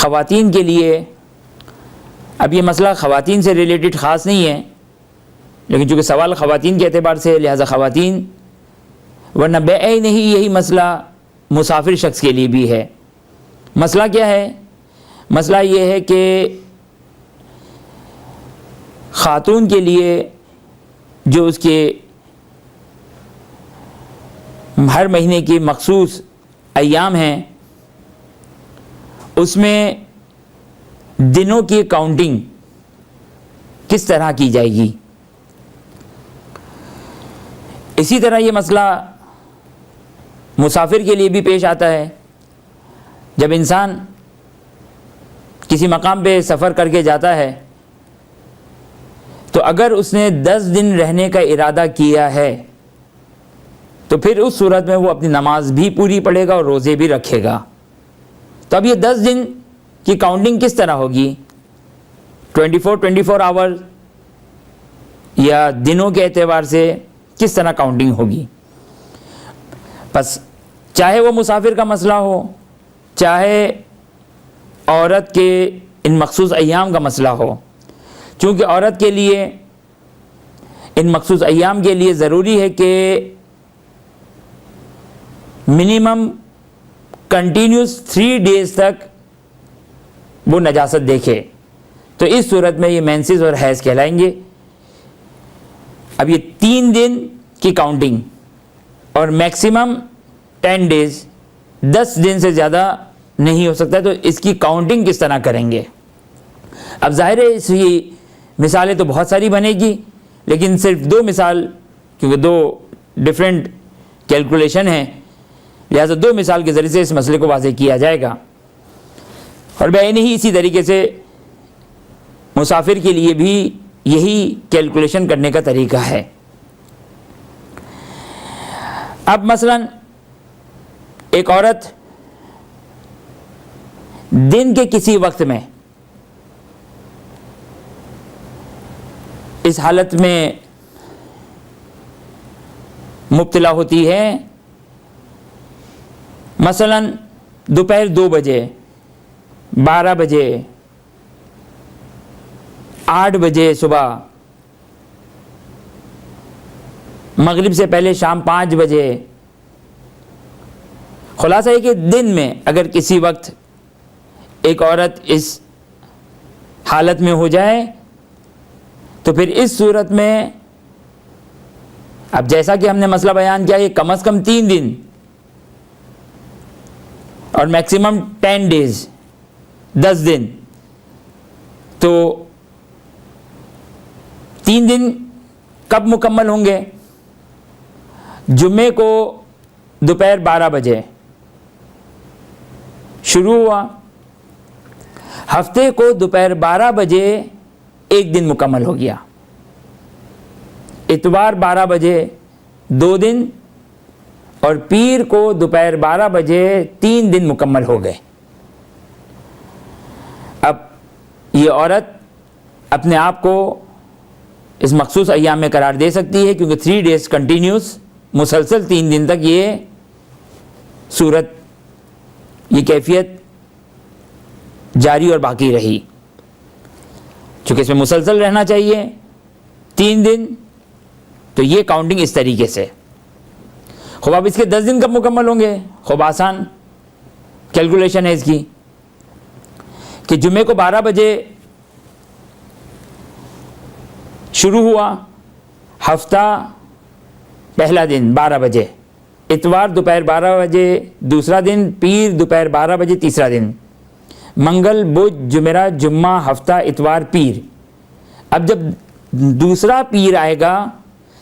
خواتین کے لیے، اب یہ مسئلہ خواتین سے ریلیٹڈ خاص نہیں ہے، لیکن چونکہ سوال خواتین کے اعتبار سے لہذا خواتین، ورنہ بعین ہی یہی مسئلہ مسافر شخص کے لیے بھی ہے۔ مسئلہ کیا ہے؟ مسئلہ یہ ہے کہ خاتون کے لیے جو اس کے ہر مہینے کی مخصوص ایام ہیں، اس میں دنوں کی کاؤنٹنگ کس طرح کی جائے گی۔ اسی طرح یہ مسئلہ مسافر کے لیے بھی پیش آتا ہے۔ جب انسان کسی مقام پہ سفر کر کے جاتا ہے تو اگر اس نے 10 دن رہنے کا ارادہ کیا ہے تو پھر اس صورت میں وہ اپنی نماز بھی پوری پڑھے گا اور روزے بھی رکھے گا۔ تو اب یہ 10 دن کی کاؤنٹنگ کس طرح ہوگی؟ 24 آور یا دنوں کے اعتبار سے کس طرح کاؤنٹنگ ہوگی؟ پس چاہے وہ مسافر کا مسئلہ ہو، چاہے عورت کے ان مخصوص ایام کا مسئلہ ہو، چونکہ عورت کے لیے ان مخصوص ایام کے لیے ضروری ہے کہ منیمم کنٹینیوس 3 ڈیز تک وہ نجاست دیکھے، تو اس صورت میں یہ مینسز اور حیض کہلائیں گے۔ اب یہ 3 دن کی کاؤنٹنگ اور میکسیمم 10 ڈیز، 10 دن سے زیادہ نہیں ہو سکتا، تو اس کی کاؤنٹنگ کس طرح کریں گے؟ اب ظاہر ہے اس کی مثالیں تو بہت ساری بنے گی، لیکن صرف 2 مثال، کیونکہ 2 ڈیفرنٹ کیلکولیشن ہیں، لہذا 2 مثال کے ذریعے سے اس مسئلے کو واضح کیا جائے گا۔ اور بعین ہی اسی طریقے سے مسافر کے لیے بھی یہی کیلکولیشن کرنے کا طریقہ ہے۔ اب مثلا ایک عورت دن کے کسی وقت میں اس حالت میں مبتلا ہوتی ہے، مثلا دوپہر 2 بجے، 12 بجے، 8 بجے صبح، مغرب سے پہلے شام 5 بجے۔ خلاصہ ہے کہ دن میں اگر کسی وقت ایک عورت اس حالت میں ہو جائے تو پھر اس صورت میں، اب جیسا کہ ہم نے مسئلہ بیان کیا، یہ کم از کم 3 دن اور میکسیمم 10 ڈیز، 10 دن، تو 3 دن کب مکمل ہوں گے؟ جمعے کو دوپہر 12 بجے شروع ہوا، ہفتے کو دوپہر 12 بجے 1 دن مکمل ہو گیا، اتوار 12 بجے 2 دن، اور پیر کو دوپہر 12 بجے 3 دن مکمل ہو گئے۔ اب یہ عورت اپنے آپ کو اس مخصوص ایام میں قرار دے سکتی ہے، کیونکہ 3 ڈیز کنٹینیوس، مسلسل 3 دن تک یہ صورت، یہ کیفیت جاری اور باقی رہی۔ چونکہ اس میں مسلسل رہنا چاہیے 3 دن، تو یہ کاؤنٹنگ اس طریقے سے۔ خوب اب اس کے 10 دن کب مکمل ہوں گے؟ خوب آسان کیلکولیشن ہے اس کی، کہ جمعے کو 12 بجے شروع ہوا، ہفتہ پہلا دن 12 بجے، اتوار دوپہر 12 بجے دوسرا دن، پیر دوپہر 12 بجے تیسرا دن، منگل بدھ جمعرات جمعہ ہفتہ اتوار پیر۔ اب جب دوسرا پیر آئے گا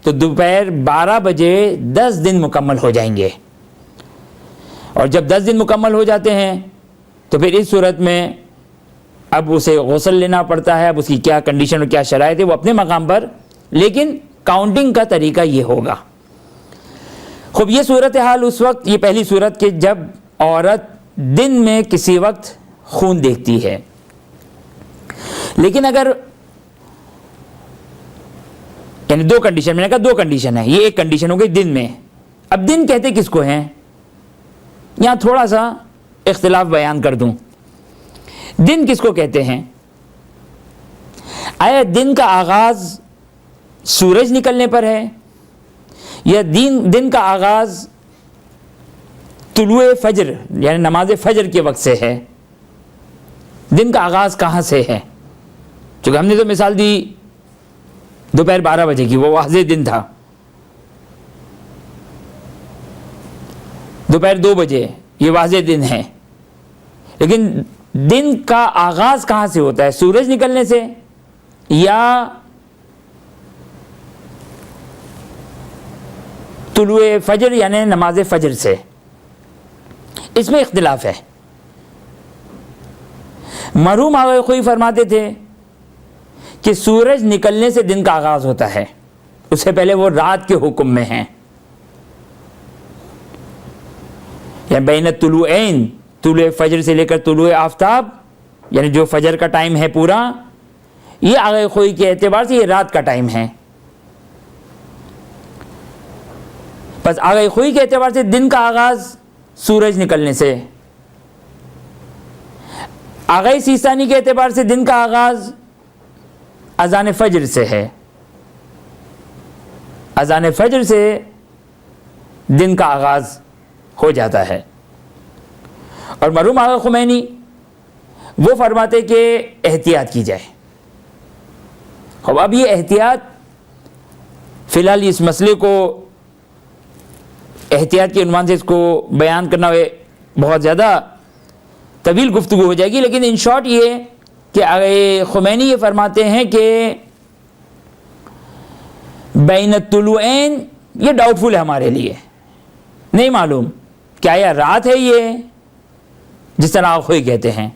تو دوپہر 12 بجے 10 دن مکمل ہو جائیں گے، اور جب 10 دن مکمل ہو جاتے ہیں تو پھر اس صورت میں اب اسے غسل لینا پڑتا ہے۔ اب اس کی کیا کنڈیشن اور کیا شرائط ہے وہ اپنے مقام پر، لیکن کاؤنٹنگ کا طریقہ یہ ہوگا۔ خوب یہ صورتحال اس وقت، یہ پہلی صورت کہ جب عورت دن میں کسی وقت خون دیکھتی ہے، لیکن اگر یعنی 2 کنڈیشن، میں نے کہا 2 کنڈیشن ہے، یہ ایک کنڈیشن ہو گئی دن میں۔ اب دن کہتے کس کو ہیں؟ یہاں تھوڑا سا اختلاف بیان کر دوں۔ دن کس کو کہتے ہیں؟ آیا دن کا آغاز سورج نکلنے پر ہے یا دن کا آغاز طلوع فجر یعنی نماز فجر کے وقت سے ہے؟ دن کا آغاز کہاں سے ہے؟ چونکہ ہم نے تو مثال دی دوپہر 12 بجے کی، وہ واضح دن تھا. دوپہر 2 بجے یہ واضح دن ہے. لیکن دن کا آغاز کہاں سے ہوتا ہے؟ سورج نکلنے سے یا طلوع فجر یعنی نماز فجر سے؟ اس میں اختلاف ہے. مرحوم آقا خوئی فرماتے تھے کہ سورج نکلنے سے دن کا آغاز ہوتا ہے، اس سے پہلے وہ رات کے حکم میں ہیں. یا بین الطلوعین، طلوع فجر سے لے کر طلوع آفتاب یعنی جو فجر کا ٹائم ہے پورا، یہ آقا خوئی کے اعتبار سے یہ رات کا ٹائم ہے. بس آقا خوئی کے اعتبار سے دن کا آغاز سورج نکلنے سے، آقا سیستانی کے اعتبار سے دن کا آغاز اذان فجر سے ہے. اذان فجر سے دن کا آغاز ہو جاتا ہے. اور مرحوم آقا خمینی وہ فرماتے کہ احتیاط کی جائے. اب یہ احتیاط فی الحال اس مسئلے کو احتیاط کے عنوان سے اس کو بیان کرنا بہت زیادہ طویل گفتگو ہو جائے گی، لیکن ان شارٹ یہ کہ خمینی یہ فرماتے ہیں کہ بین الطلوعین یہ ڈاؤٹ فل ہے ہمارے لیے، نہیں معلوم کیا یہ رات ہے یہ جس طرح آقا خوئی کہتے ہیں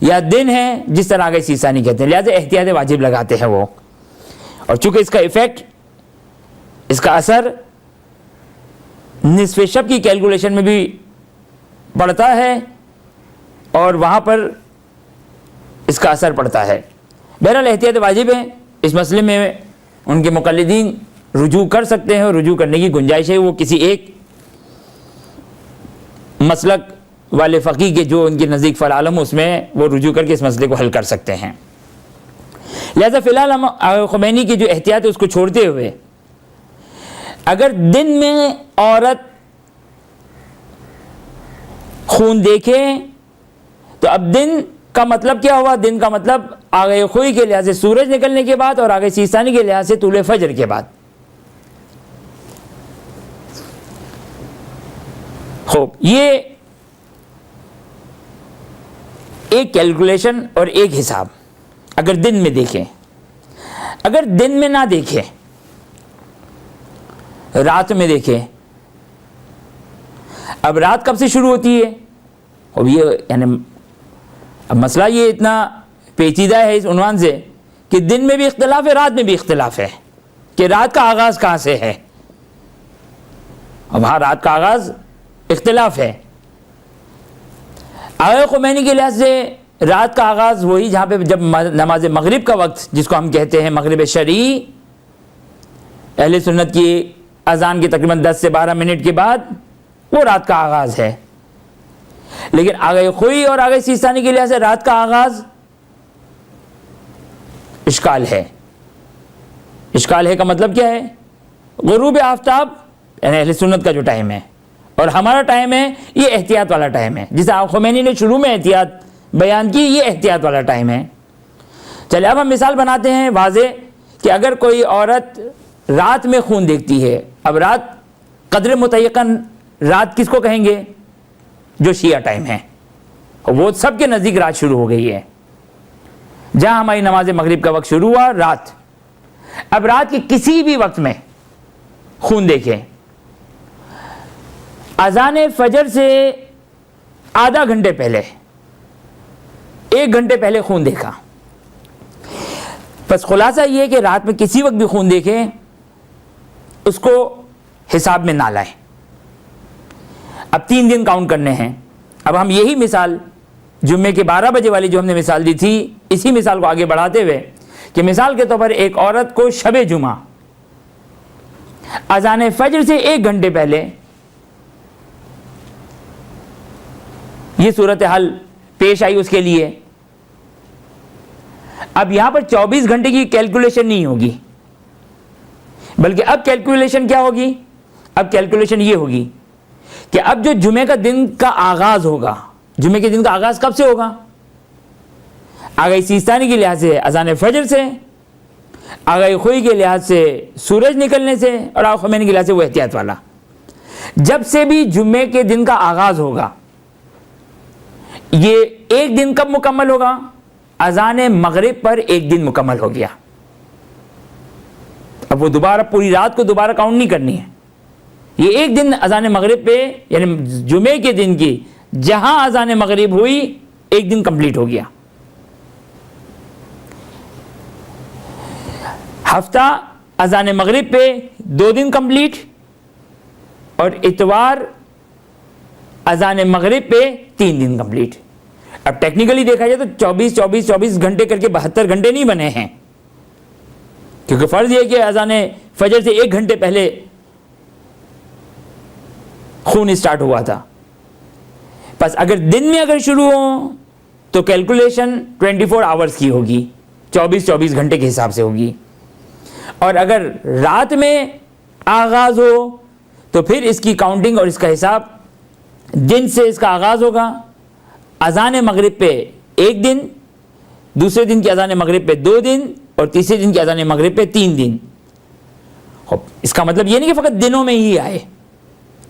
یا دن ہے جس طرح آقا سیستانی کہتے ہیں، لہذا احتیاط واجب لگاتے ہیں وہ. اور چونکہ اس کا ایفیکٹ، اس کا اثر نصف شب کی کیلکولیشن میں بھی پڑتا ہے اور وہاں پر اس کا اثر پڑتا ہے. بہرحال احتیاط واجب ہے. اس مسئلے میں ان کے مقلدین رجوع کر سکتے ہیں اور رجوع کرنے کی گنجائش ہے. وہ کسی ایک مسلک والے فقیہ کے جو ان کے نزدیک فالعالم اس میں وہ رجوع کر کے اس مسئلے کو حل کر سکتے ہیں. لہذا فی الحال ہم خمینی کی جو احتیاط ہے اس کو چھوڑتے ہوئے اگر دن میں عورت خون دیکھے تو اب دن کا مطلب کیا ہوا؟ دن کا مطلب آقا خوئی کے لحاظ سے سورج نکلنے کے بعد اور آقا سیستانی کے لحاظ سے طلوع فجر کے بعد. خوب، یہ ایک کیلکولیشن اور ایک حساب اگر دن میں دیکھیں. اگر دن میں نہ دیکھیں، رات میں دیکھیں. اب رات کب سے شروع ہوتی ہے؟ اب یہ یعنی اب مسئلہ یہ اتنا پیچیدہ ہے اس عنوان سے کہ دن میں بھی اختلاف ہے، رات میں بھی اختلاف ہے کہ رات کا آغاز کہاں سے ہے. اب ہاں رات کا آغاز اختلاف ہے. آقا خمینی کے لحاظ سے رات کا آغاز وہی جہاں پہ جب نماز مغرب کا وقت جس کو ہم کہتے ہیں مغرب شرعی، اہل سنت کی اذان کے تقریباً 10 سے 12 منٹ کے بعد وہ رات کا آغاز ہے. لیکن آقا خوئی اور آقا سیستانی کے لحاظ سے رات کا آغاز اشکال ہے. اشکال ہے کا مطلب کیا ہے؟ غروب آفتاب یعنی اہل سنت کا جو ٹائم ہے اور ہمارا ٹائم ہے یہ احتیاط والا ٹائم ہے. جسے آقا خمینی نے شروع میں احتیاط بیان کی، یہ احتیاط والا ٹائم ہے. چلے اب ہم مثال بناتے ہیں واضح کہ اگر کوئی عورت رات میں خون دیکھتی ہے. اب رات قدر متعین رات کس کو کہیں گے؟ جو شیعہ ٹائم ہے. وہ سب کے نزدیک رات شروع ہو گئی ہے. جہاں ہماری نماز مغرب کا وقت شروع ہوا رات. اب رات کے کسی بھی وقت میں خون دیکھیں، اذان فجر سے آدھا گھنٹے پہلے، 1 گھنٹے پہلے خون دیکھا. بس خلاصہ یہ ہے کہ رات میں کسی وقت بھی خون دیکھیں اس کو حساب میں نہ لائیں. اب 3 دن کاؤنٹ کرنے ہیں. اب ہم یہی مثال جمعے کے 12 بجے والی جو ہم نے مثال دی تھی، اسی مثال کو آگے بڑھاتے ہوئے کہ مثال کے طور پر ایک عورت کو شب جمعہ اذان فجر سے 1 گھنٹے پہلے یہ صورتحال پیش آئی اس کے لیے اب یہاں پر 24 گھنٹے کی کیلکولیشن نہیں ہوگی، بلکہ اب کیلکولیشن کیا ہوگی؟ اب کیلکولیشن یہ ہوگی کہ اب جو جمعے کا دن کا آغاز ہوگا، جمعے کے دن کا آغاز کب سے ہوگا؟ آگاہی سیستانی کے لحاظ سے اذان فجر سے، آگاہی خوئی کے لحاظ سے سورج نکلنے سے، اور آغا خمینی کے لحاظ سے وہ احتیاط والا۔ جب سے بھی جمعے کے دن کا آغاز ہوگا، یہ ایک دن کب مکمل ہوگا؟ اذان مغرب پر ایک دن مکمل ہو گیا۔ اب وہ دوبارہ پوری رات کو دوبارہ کاؤنٹ نہیں کرنی ہے، یہ ایک دن اذان مغرب پہ، یعنی جمعے کے دن کی جہاں اذان مغرب ہوئی ایک دن کمپلیٹ ہو گیا۔ ہفتہ اذان مغرب پہ 2 دن کمپلیٹ، اور اتوار اذان مغرب پہ 3 دن کمپلیٹ۔ اب ٹیکنیکلی دیکھا جائے تو 24 گھنٹے کر کے 72 گھنٹے نہیں بنے ہیں، کیونکہ فرض یہ کہ اذان فجر سے 1 گھنٹے پہلے خون اسٹارٹ ہوا تھا۔ بس اگر دن میں اگر شروع ہو تو کیلکولیشن 24 آورز کی ہوگی، 24 گھنٹے کے حساب سے ہوگی، اور اگر رات میں آغاز ہو تو پھر اس کی کاؤنٹنگ اور اس کا حساب دن سے اس کا آغاز ہوگا، اذان مغرب پہ 1 دن، دوسرے دن کی اذان مغرب پہ 2 دن، اور تیسرے دن کی اذان مغرب پہ 3 دن۔ اس کا مطلب یہ نہیں کہ فقط دنوں میں ہی آئے،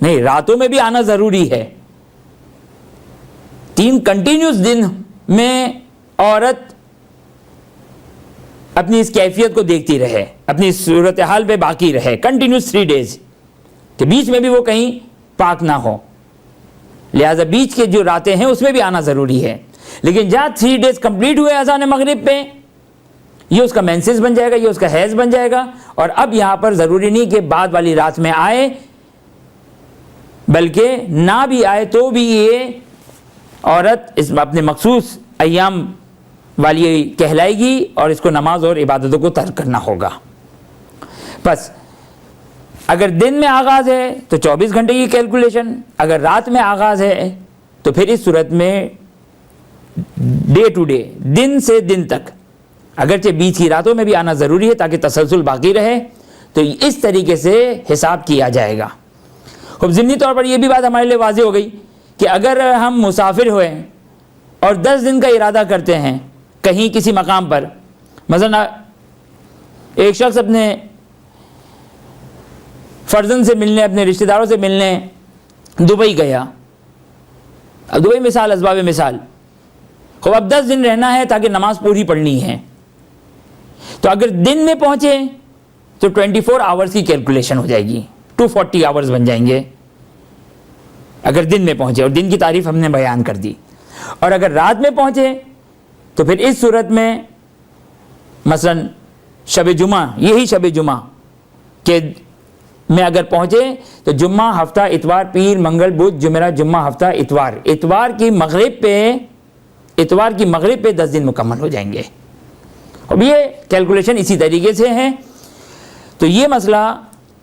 نہیں، راتوں میں بھی آنا ضروری ہے۔ 3 کنٹینیوس دن میں عورت اپنی اس کیفیت کو دیکھتی رہے، اپنی صورتحال پہ باقی رہے، کنٹینیوس 3 ڈیز، کہ بیچ میں بھی وہ کہیں پاک نہ ہو، لہذا بیچ کے جو راتیں ہیں اس میں بھی آنا ضروری ہے۔ لیکن جہاں 3 ڈیز کمپلیٹ ہوئے اذان مغرب پہ، یہ اس کا مینسز بن جائے گا، یہ اس کا حیض بن جائے گا، اور اب یہاں پر ضروری نہیں کہ بعد والی رات میں آئے، بلکہ نہ بھی آئے تو بھی یہ عورت اس اپنے مخصوص ایام والی کہلائے گی، اور اس کو نماز اور عبادتوں کو ترک کرنا ہوگا۔ بس اگر دن میں آغاز ہے تو 24 گھنٹے کی کیلکولیشن، اگر رات میں آغاز ہے تو پھر اس صورت میں ڈے ٹو ڈے، دن سے دن تک، اگرچہ بیچ کی راتوں میں بھی آنا ضروری ہے تاکہ تسلسل باقی رہے، تو اس طریقے سے حساب کیا جائے گا۔ خب ضمنی طور پر یہ بھی بات ہمارے لیے واضح ہو گئی کہ اگر ہم مسافر ہوئے اور 10 دن کا ارادہ کرتے ہیں کہیں کسی مقام پر، مثلا ایک شخص اپنے فرزند سے ملنے، اپنے رشتہ داروں سے ملنے دبئی گیا، اب دبئی مثال، اسباب مثال، خب اب 10 دن رہنا ہے تاکہ نماز پوری پڑھنی ہے، تو اگر دن میں پہنچے تو 24 آورز کی کیلکولیشن ہو جائے گی، 240 آورز بن جائیں گے اگر دن میں پہنچے، اور دن کی تعریف ہم نے بیان کر دی۔ اور اگر رات میں پہنچے تو پھر اس صورت میں مثلا شب جمعہ، یہی شب جمعہ کہ میں اگر پہنچے تو جمعہ، ہفتہ، اتوار، پیر، منگل، بدھ، جمعرات، جمعہ، ہفتہ، اتوار، اتوار کی مغرب پہ 10 دن مکمل ہو جائیں گے۔ اب یہ کیلکولیشن اسی طریقے سے ہے۔ تو یہ مسئلہ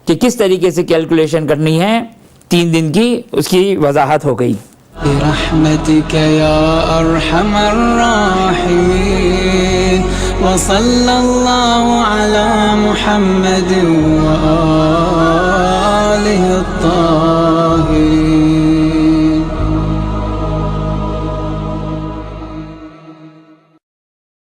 کہ کس طریقے سے کیلکولیشن کرنی ہے 3 دن کی، اس کی وضاحت ہو گئی۔ برحمتك يا أرحم الراحمين وصلى الله على محمد وآله الطاهرين